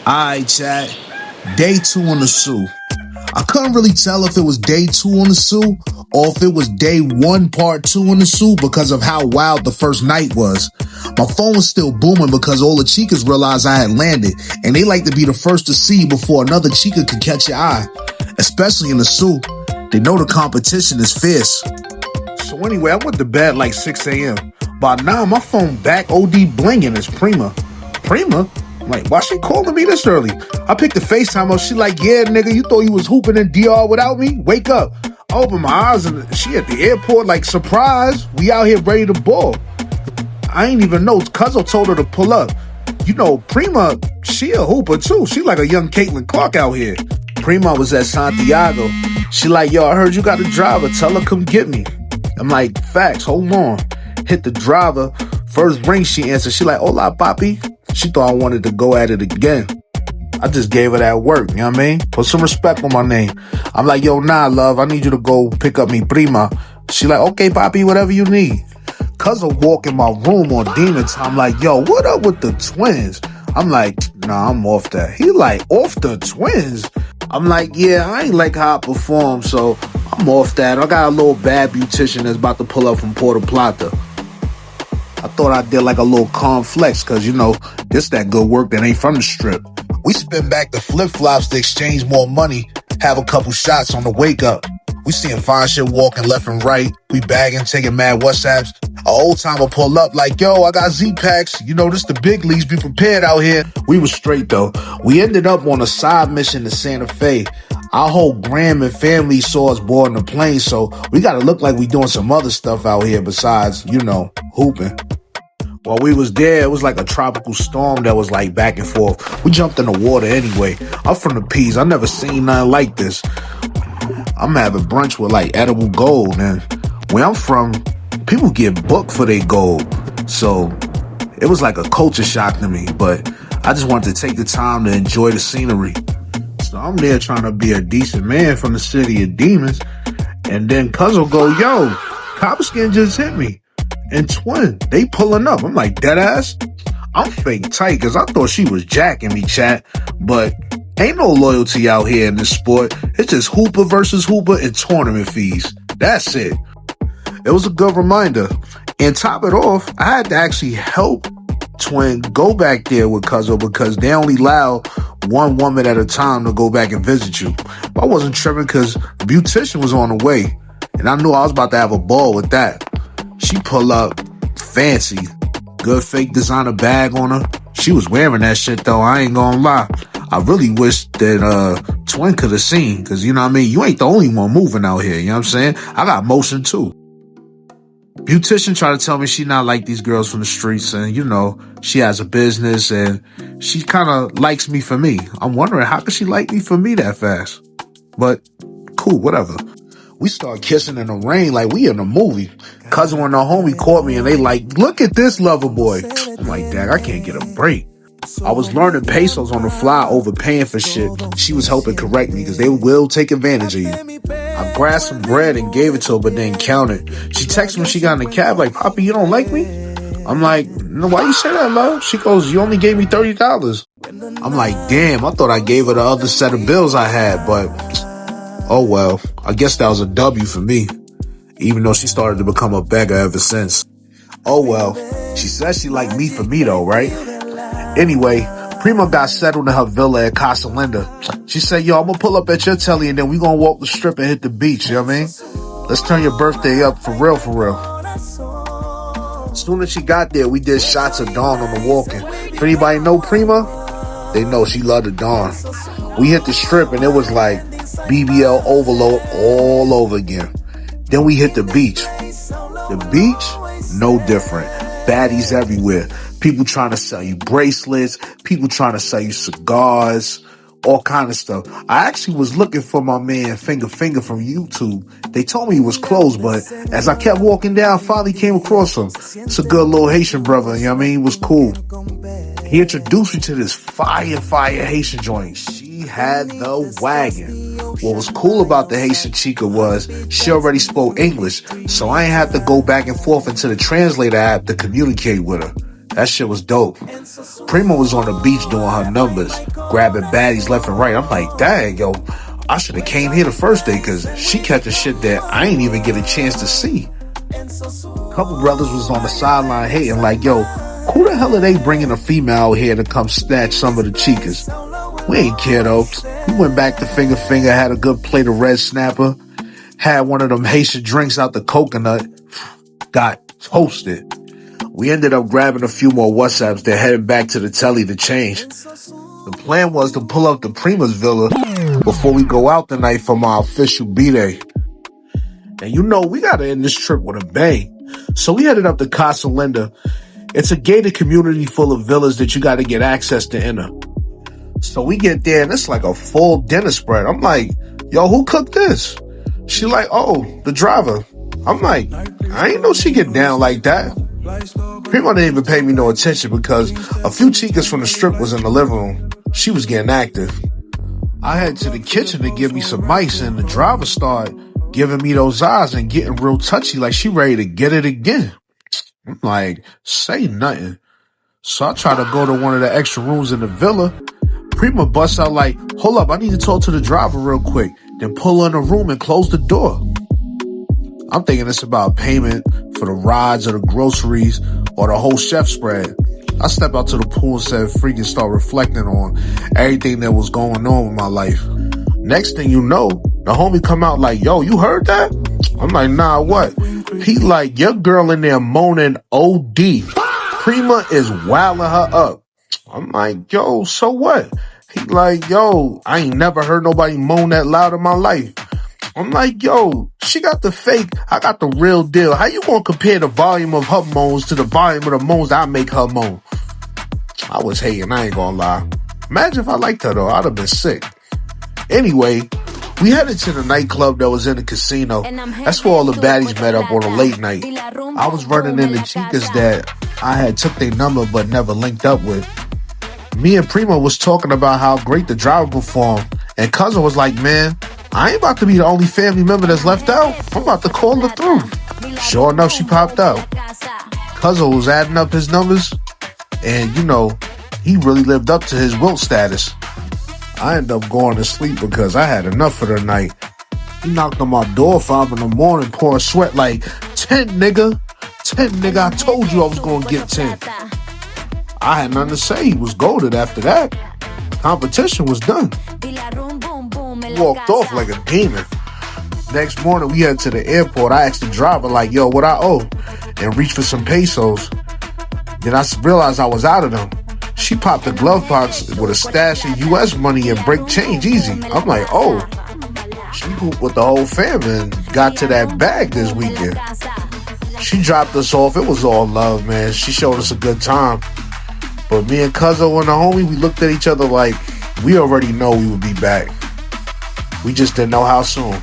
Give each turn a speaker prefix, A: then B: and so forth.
A: Alright, chat. Day 2 on the Soo. I couldn't really tell if it was day 2 on the Soo or if it was day 1 part 2 on the Soo because of how wild the first night was. My phone was still booming because all the chicas realized I had landed, and they like to be the first to see before another chica could catch your eye. Especially in the Soo. They know the competition is fierce. So anyway, I went to bed like 6 a.m. By now, my phone back OD blinging. It's Prima. Prima? I'm like, why she calling me this early? I picked the FaceTime up. She like, yeah, nigga, you thought you was hooping in DR without me? Wake up. I opened my eyes and she at the airport like, surprise, we out here ready to ball. I ain't even know. Cuzzo told her to pull up. You know, Prima, she a hooper too. She like a young Caitlin Clark out here. Prima was at Santiago. She like, yo, I heard you got a driver. Tell her come get me. I'm like, facts, hold on. Hit the driver. First ring she answered. She like, hola, papi. She thought I wanted to go at it again. I just gave her that work, you know what I mean? Put some respect on my name. I'm like, yo, nah, love, I need you to go pick up me Prima. She like, okay, papi, whatever you need. Cuz I walk in my room on demon time, I'm like, yo, what up with the twins? I'm like, nah, I'm off that. He like, off the twins? I'm like, yeah, I ain't like how I perform, so I'm off that. I got a little bad beautician that's about to pull up from Puerto Plata. I thought I did like a little calm flex, cause you know, this that good work that ain't from the strip. We spin back the flip-flops to exchange more money, have a couple shots on the wake up. We seeing fine shit walking left and right. We bagging, taking mad WhatsApps. A old timer pull up like, yo, I got Z-Packs. You know, this the big leagues, be prepared out here. We was straight though. We ended up on a side mission to Santa Fe. Our whole Graham and family saw us boarding the plane, so we gotta look like we doing some other stuff out here besides, you know, hooping. While we was there, it was like a tropical storm that was like back and forth. We jumped in the water anyway. I'm from the P's. I never seen nothing like this. I'm having brunch with like edible gold, and where I'm from, people get booked for their gold. So it was like a culture shock to me, but I just wanted to take the time to enjoy the scenery. So I'm there trying to be a decent man from the city of demons, and then Cuz will go, yo, Copperskin just hit me. And twin, they pulling up. I'm like, dead ass? I'm fake tight because I thought she was jacking me, chat. But ain't no loyalty out here in this sport. It's just hooper versus hooper and tournament fees. That's it. It was a good reminder. And top it off, I had to actually help twin go back there with Cuzzo because they only allow one woman at a time to go back and visit you. But I wasn't tripping because the beautician was on the way. And I knew I was about to have a ball with that. She pull up fancy, good fake designer bag on her. She was wearing that shit though, I ain't gonna lie. I really wish that twin could have seen, cause you know what I mean, you ain't the only one moving out here, you know what I'm saying? I got motion too. Beautician tried to tell me she not like these girls from the streets, and you know, she has a business and she kinda likes me for me. I'm wondering how could she like me for me that fast? But cool, whatever. We start kissing in the rain like we in a movie. Cousin and our homie caught me and they like, look at this lover boy. I'm like, dang, I can't get a break. I was learning pesos on the fly, overpaying for shit. She was helping correct me because they will take advantage of you. I grabbed some bread and gave it to her, but didn't count it. She texted me when she got in the cab like, Poppy, you don't like me? I'm like, no, why you say that, love? She goes, you only gave me $30. I'm like, damn, I thought I gave her the other set of bills I had, but oh well, I guess that was a W for me, even though she started to become a beggar ever since. Oh well, she says she liked me for me though, right? Anyway, Prima got settled in her villa at Casa Linda. She said, yo, I'm gonna pull up at your telly and then we gonna walk the strip and hit the beach, you know what I mean? Let's turn your birthday up for real, for real. As soon as she got there, we did shots of Dawn on the walking. If anybody know Prima, they know she loved the Dawn. We hit the strip and it was like BBL overload all over again. Then we hit the beach. The beach, no different. Baddies everywhere. People trying to sell you bracelets. People trying to sell you cigars. All kind of stuff. I actually was looking for my man Finger from YouTube. They told me he was closed, but as I kept walking down, finally came across him. It's a good little Haitian brother, you know what I mean? He was cool. He introduced me to this fire Haitian joint. She had the wagon. What was cool about the Haitian chica was she already spoke English, so I ain't have to go back and forth into the translator app to communicate with her. That shit was dope. Prima was on the beach doing her numbers. grabbing baddies left and right. I'm like, dang, yo, I should have came here the first day because she catching shit that I ain't even get a chance to see. A couple brothers was on the sideline hating like, yo, who the hell are they bringing a female here to come snatch some of the chicas? We ain't care though. We went back to Finger, had a good plate of red snapper, had one of them Haitian drinks out the coconut, got toasted. We ended up grabbing a few more WhatsApps, then heading back to the telly to change. The plan was to pull up to Prima's villa before we go out tonight for my official B-Day. And you know, we gotta end this trip with a bang. So we headed up to Casa Linda. It's a gated community full of villas that you gotta get access to enter. So we get there and it's like a full dinner spread. I'm like, yo, who cooked this? She like, oh, the driver. I'm like, I ain't know she get down like that. Prima didn't even pay me no attention because a few chicas from the strip was in the living room. She was getting active. I head to the kitchen to give me some mice and the driver started giving me those eyes and getting real touchy like she ready to get it again. I'm like, say nothing. So I try to go to one of the extra rooms in the villa. Prima busts out like, hold up, I need to talk to the driver real quick. Then pull in the room and close the door. I'm thinking it's about payment for the rides or the groceries or the whole chef spread. I step out to the pool and said freaking start reflecting on everything that was going on with my life. Next thing you know, the homie come out like, yo, you heard that? I'm like, nah, what? He like, your girl in there moaning OD. Prima is wilding her up. I'm like, yo, so what? He like, yo, I ain't never heard nobody moan that loud in my life. I'm like, yo, she got the fake, I got the real deal. How you gonna compare the volume of her moans to the volume of the moans that I make her moan? I was hating, I ain't gonna lie. Imagine if I liked her though, I'd have been sick. Anyway, we headed to the nightclub that was in the casino. That's where all the baddies met up on a late night. I was running into chicas that I had took their number but never linked up with. Me and Prima was talking about how great the driver performed, and Cousin was like, man, I ain't about to be the only family member that's left out. I'm about to call her through. Sure enough, she popped out. Cousin was adding up his numbers, and you know, he really lived up to his Wilt status. I ended up going to sleep because I had enough for the night. He knocked on my door 5 in the morning, pouring sweat like, 10, nigga. 10, nigga, I told you I was going to get 10. I had nothing to say. He was goated after that. Competition was done. Walked off like a demon. Next morning, we headed to the airport. I asked the driver, like, yo, what I owe? And reached for some pesos. Then I realized I was out of them. She popped the glove box with a stash of U.S. money and break change easy. I'm like, oh. She hooped with the whole family and got to that bag this weekend. She dropped us off. It was all love, man. She showed us a good time. But me and Cuzzo and the homie, we looked at each other like we already know we would be back. We just didn't know how soon.